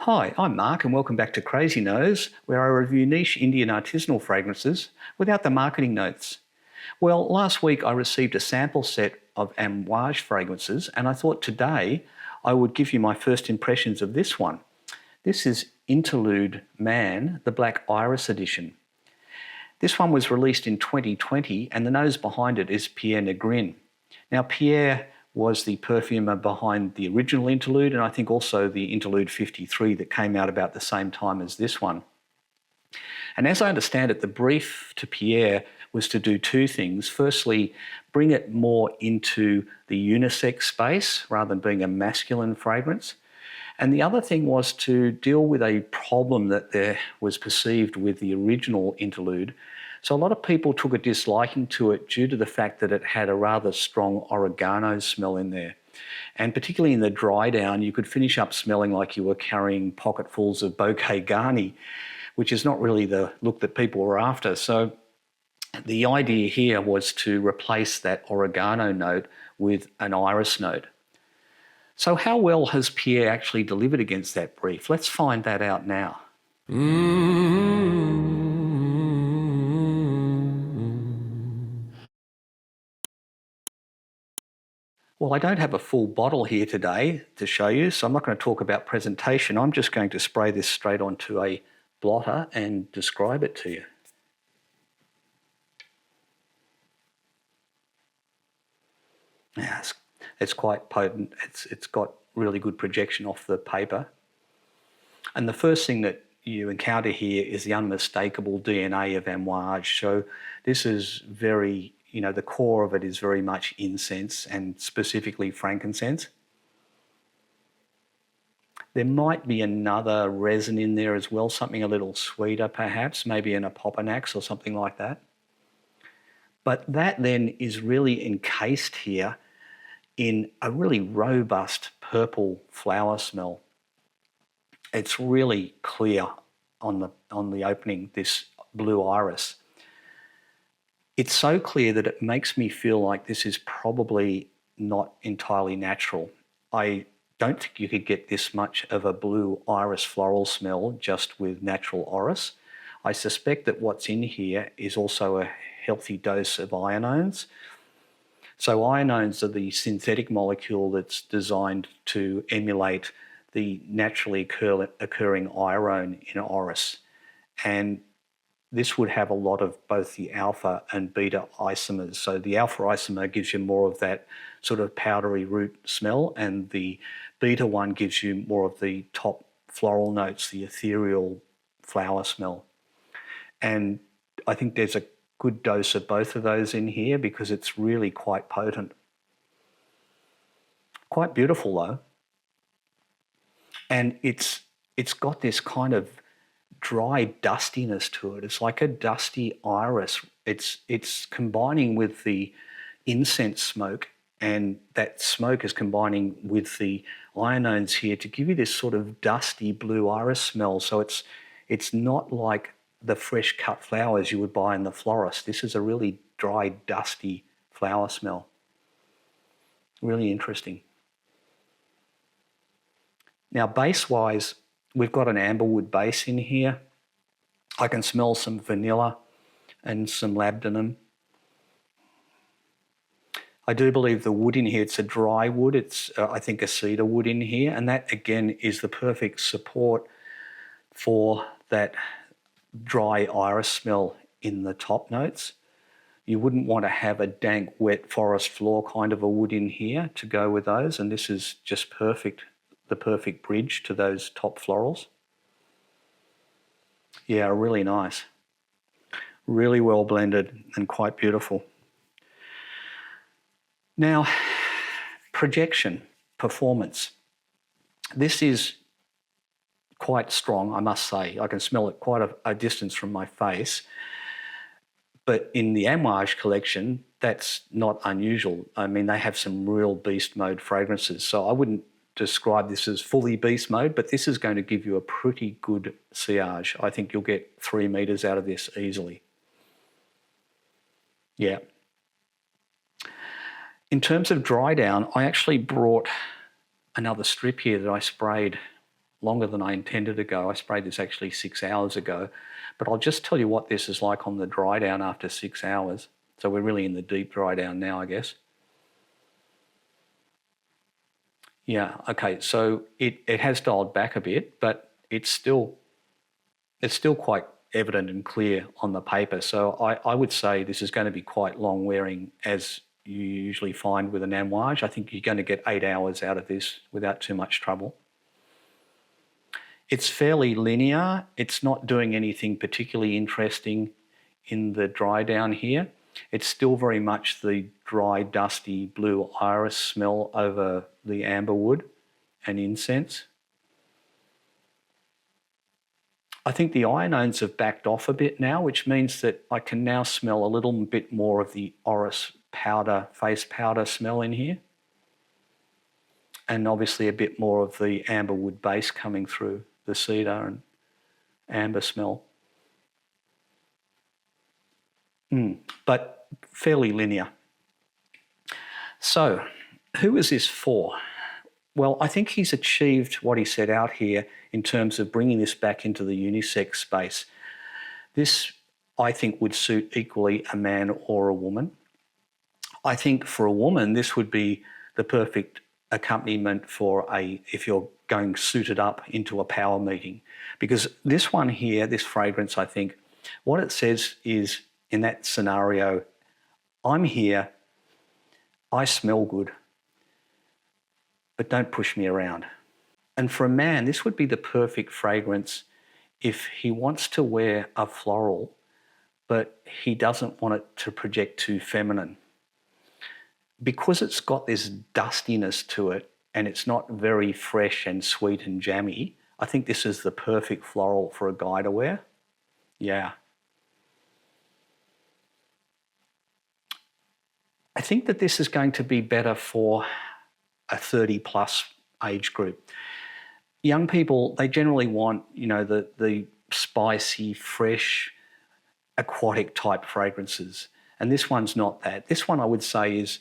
Hi, I'm Mark and welcome back to Crazy Nose, where I review niche Indian artisanal fragrances without the marketing notes. Well, last week I received a sample set of Amouage fragrances and I thought today I would give you my first impressions of this one. This is Interlude Man, the Black Iris edition. This one was released in 2020 and the nose behind it is Pierre Negrin. Now Pierre was the perfumer behind the original Interlude and I think also the Interlude 53 that came out about the same time as this one. And as I understand it, the brief to Pierre was to do two things. Firstly, bring it more into the unisex space rather than being a masculine fragrance. And the other thing was to deal with a problem that there was perceived with the original Interlude. So a lot of people took a disliking to it due to the fact that it had a rather strong oregano smell in there. And particularly in the dry down, you could finish up smelling like you were carrying pocketfuls of bouquet garni, which is not really the look that people were after. So the idea here was to replace that oregano note with an iris note. So how well has Pierre actually delivered against that brief? Let's find that out now. Well, I don't have a full bottle here today to show you, so I'm not going to talk about presentation. I'm just going to spray this straight onto a blotter and describe it to you. Yeah, it's quite potent. It's got really good projection off the paper. And the first thing that you encounter here is the unmistakable DNA of Amouage. So this is very, the core of it is very much incense and specifically frankincense. There might be another resin in there as well, something a little sweeter perhaps, maybe an apopanax or something like that. But that then is really encased here in a really robust purple flower smell. It's really clear on the opening, this blue iris. It's so clear that it makes me feel like this is probably not entirely natural. I don't think you could get this much of a blue iris floral smell just with natural orris. I suspect that what's in here is also a healthy dose of ionones. So ionones are the synthetic molecule that's designed to emulate the naturally occurring iron in orris. And this would have a lot of both the alpha and beta isomers. So the alpha isomer gives you more of that sort of powdery root smell, and the beta one gives you more of the top floral notes, the ethereal flower smell. And I think there's a good dose of both of those in here because it's really quite potent. Quite beautiful though. And it's got this kind of dry dustiness to it. It's like a dusty iris. It's combining with the incense smoke, and that smoke is combining with the ionones here to give you this sort of dusty blue iris smell. So it's not like the fresh cut flowers you would buy in the florist. This is a really dry, dusty flower smell. Really interesting. Now, base-wise, we've got an amberwood base in here. I can smell some vanilla and some labdanum. I do believe the wood in here, it's a dry wood. It's, I think, a cedar wood in here. And that, again, is the perfect support for that dry iris smell in the top notes. You wouldn't want to have a dank, wet forest floor kind of a wood in here to go with those. And this is just perfect. The perfect bridge to those top florals. Yeah, really nice. Really well blended and quite beautiful. Now, projection, performance. This is quite strong, I must say. I can smell it quite a distance from my face. But in the Amouage collection, that's not unusual. I mean, they have some real beast mode fragrances, so I wouldn't describe this as fully beast mode, but this is going to give you a pretty good sillage. I think you'll get 3 meters out of this easily. Yeah. In terms of dry down, I actually brought another strip here that I sprayed longer than I intended to go. I sprayed this actually 6 hours ago, but I'll just tell you what this is like on the dry down after 6 hours. So we're really in the deep dry down now, I guess. Yeah, okay, so it has dialed back a bit, but it's still quite evident and clear on the paper. So I would say this is going to be quite long wearing, as you usually find with an Amouage. I think you're going to get 8 hours out of this without too much trouble. It's fairly linear. It's not doing anything particularly interesting in the dry down here. It's still very much the dry, dusty blue iris smell over the amberwood and incense. I think the ionones have backed off a bit now, which means that I can now smell a little bit more of the orris powder, face powder smell in here. And obviously a bit more of the amberwood base coming through the cedar and amber smell. But fairly linear. So, who is this for? Well, I think he's achieved what he set out here in terms of bringing this back into the unisex space. This, I think, would suit equally a man or a woman. I think for a woman, this would be the perfect accompaniment for if you're going suited up into a power meeting. Because this one here, this fragrance, I think, what it says is, in that scenario, I'm here, I smell good, but don't push me around. And for a man, this would be the perfect fragrance if he wants to wear a floral, but he doesn't want it to project too feminine. Because it's got this dustiness to it and it's not very fresh and sweet and jammy, I think this is the perfect floral for a guy to wear. Yeah. I think that this is going to be better for a 30+ age group. Young people, they generally want, you know, the spicy, fresh, aquatic type fragrances. And this one's not that. This one I would say is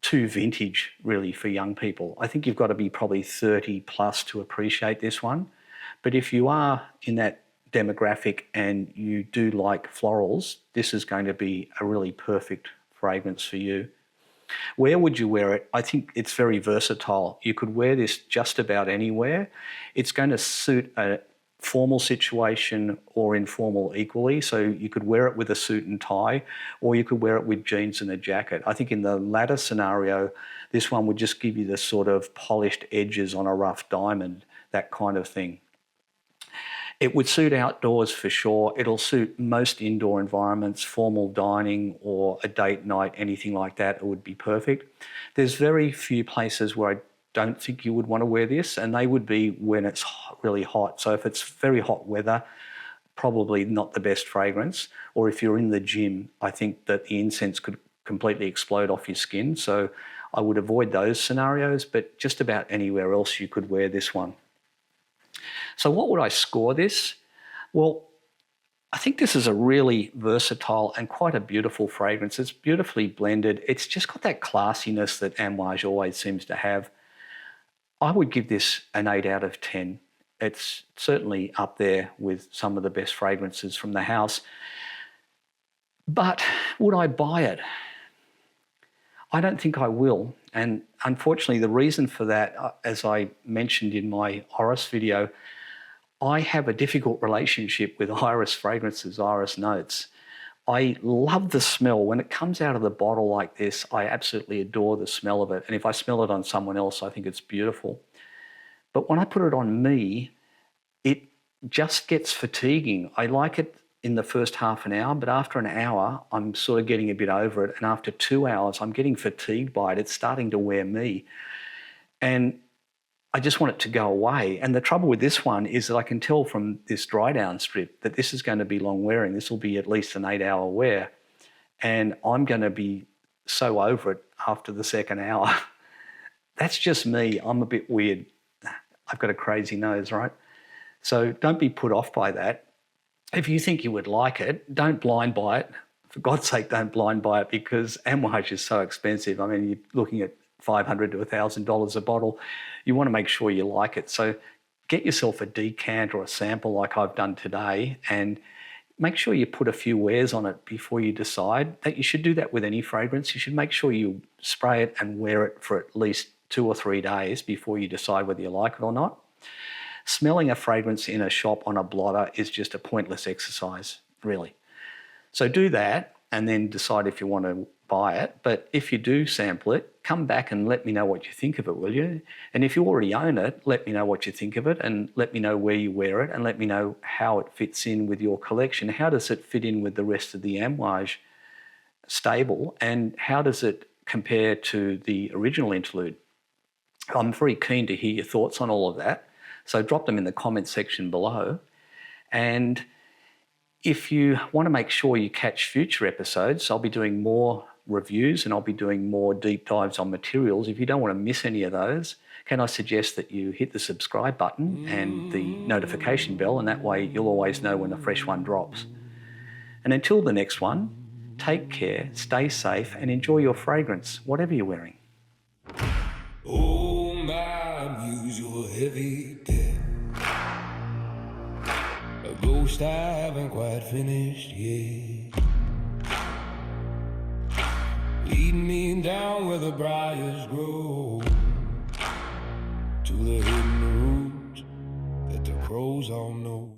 too vintage really for young people. I think you've got to be probably 30+ to appreciate this one. But if you are in that demographic and you do like florals, this is going to be a really perfect fragrance for you. Where would you wear it? I think it's very versatile. You could wear this just about anywhere. It's going to suit a formal situation or informal equally. So you could wear it with a suit and tie, or you could wear it with jeans and a jacket. I think in the latter scenario, this one would just give you the sort of polished edges on a rough diamond, that kind of thing. It would suit outdoors for sure. It'll suit most indoor environments, formal dining or a date night, anything like that, it would be perfect. There's very few places where I don't think you would want to wear this, and they would be when it's really hot. So if it's very hot weather, probably not the best fragrance. Or if you're in the gym, I think that the incense could completely explode off your skin. So I would avoid those scenarios, but just about anywhere else you could wear this one. So what would I score this? Well, I think this is a really versatile and quite a beautiful fragrance. It's beautifully blended. It's just got that classiness that Amouage always seems to have. I would give this an 8 out of 10. It's certainly up there with some of the best fragrances from the house. But would I buy it? I don't think I will. And unfortunately, the reason for that, as I mentioned in my Iris video, I have a difficult relationship with Iris fragrances, Iris notes. I love the smell. When it comes out of the bottle like this, I absolutely adore the smell of it. And if I smell it on someone else, I think it's beautiful. But when I put it on me, it just gets fatiguing. I like it in the first half an hour, but after an hour, I'm sort of getting a bit over it. And after 2 hours, I'm getting fatigued by it. It's starting to wear me. And I just want it to go away. And the trouble with this one is that I can tell from this dry down strip that this is going to be long wearing. This will be at least an 8-hour wear. And I'm going to be so over it after the second hour. That's just me. I'm a bit weird. I've got a crazy nose, right? So don't be put off by that. If you think you would like it, don't blind buy it. For God's sake, don't blind buy it, because Amouage is so expensive. I mean, you're looking at $500 to $1,000 a bottle. You want to make sure you like it. So get yourself a decant or a sample like I've done today, and make sure you put a few wears on it before you decide. That you should do that with any fragrance. You should make sure you spray it and wear it for at least 2 or 3 days before you decide whether you like it or not. Smelling a fragrance in a shop on a blotter is just a pointless exercise, really. So do that and then decide if you want to buy it. But if you do sample it, come back and let me know what you think of it, will you? And if you already own it, let me know what you think of it, and let me know where you wear it, and let me know how it fits in with your collection. How does it fit in with the rest of the Amouage stable, and how does it compare to the original Interlude? I'm very keen to hear your thoughts on all of that. So drop them in the comments section below. And if you want to make sure you catch future episodes, I'll be doing more reviews and I'll be doing more deep dives on materials. If you don't want to miss any of those, can I suggest that you hit the subscribe button and the notification bell, and that way you'll always know when a fresh one drops. And until the next one, take care, stay safe, and enjoy your fragrance, whatever you're wearing. Oh, my muse, you're heavy debt. A ghost I haven't quite finished yet. Lead me down where the briars grow, to the hidden roots that the crows all know.